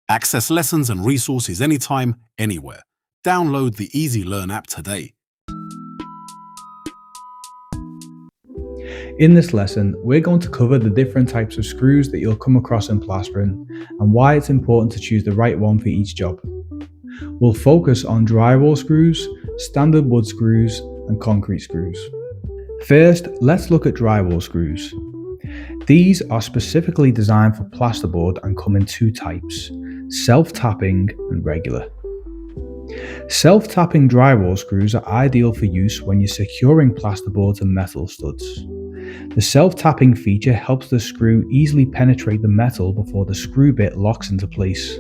Access lessons and resources anytime, anywhere. Download the Easy Learn app today. In this lesson, we're going to cover the different types of screws that you'll come across in plastering and why it's important to choose the right one for each job. We'll focus on drywall screws, standard wood screws, and concrete screws. First, let's look at drywall screws. These are specifically designed for plasterboard and come in two types, self-tapping and regular. Self-tapping drywall screws are ideal for use when you're securing plasterboard to metal studs. The self-tapping feature helps the screw easily penetrate the metal before the screw bit locks into place.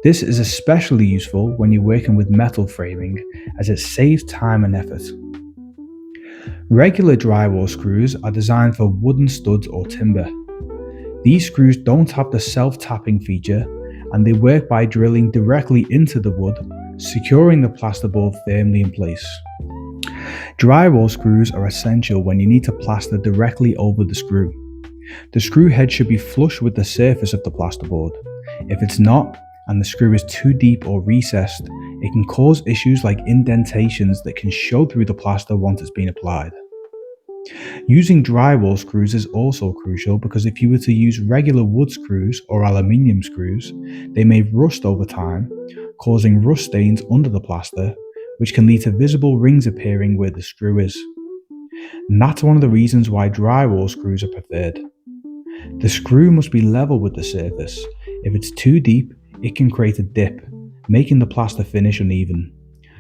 This is especially useful when you're working with metal framing, as it saves time and effort. Regular drywall screws are designed for wooden studs or timber. These screws don't have the self-tapping feature, and they work by drilling directly into the wood, securing the plasterboard firmly in place. Drywall screws are essential when you need to plaster directly over the screw. The screw head should be flush with the surface of the plasterboard. If it's not, and the screw is too deep or recessed, it can cause issues like indentations that can show through the plaster once it's been applied. Using drywall screws is also crucial because if you were to use regular wood screws or aluminium screws, they may rust over time, causing rust stains under the plaster, which can lead to visible rings appearing where the screw is. And that's one of the reasons why drywall screws are preferred. The screw must be level with the surface. If it's too deep, it can create a dip, making the plaster finish uneven.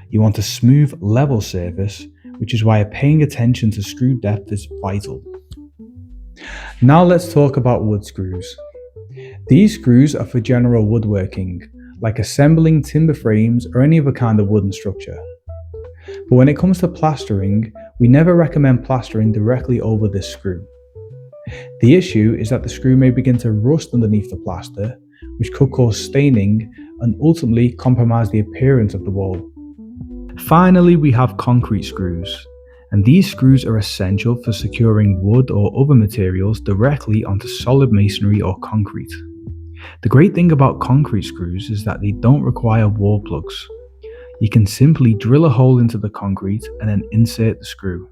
You want a smooth, level surface, which is why paying attention to screw depth is vital. Now let's talk about wood screws. These screws are for general woodworking, like assembling timber frames or any other kind of wooden structure. But when it comes to plastering, we never recommend plastering directly over this screw. The issue is that the screw may begin to rust underneath the plaster, which could cause staining and ultimately compromise the appearance of the wall. Finally, we have concrete screws, and these screws are essential for securing wood or other materials directly onto solid masonry or concrete. The great thing about concrete screws is that they don't require wall plugs. You can simply drill a hole into the concrete and then insert the screw.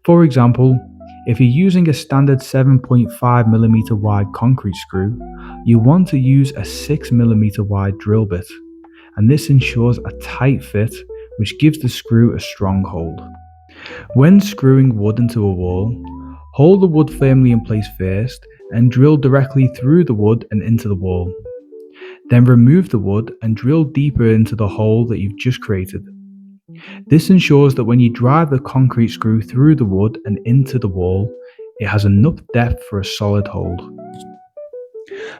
For example, if you're using a standard 7.5mm wide concrete screw, you want to use a 6mm wide drill bit, and this ensures a tight fit, which gives the screw a strong hold. When screwing wood into a wall, hold the wood firmly in place first and drill directly through the wood and into the wall. Then remove the wood and drill deeper into the hole that you've just created. This ensures that when you drive the concrete screw through the wood and into the wall, it has enough depth for a solid hold.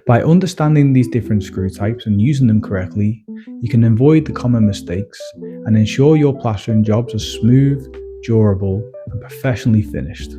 By understanding these different screw types and using them correctly, you can avoid the common mistakes and ensure your plastering jobs are smooth, durable, and professionally finished.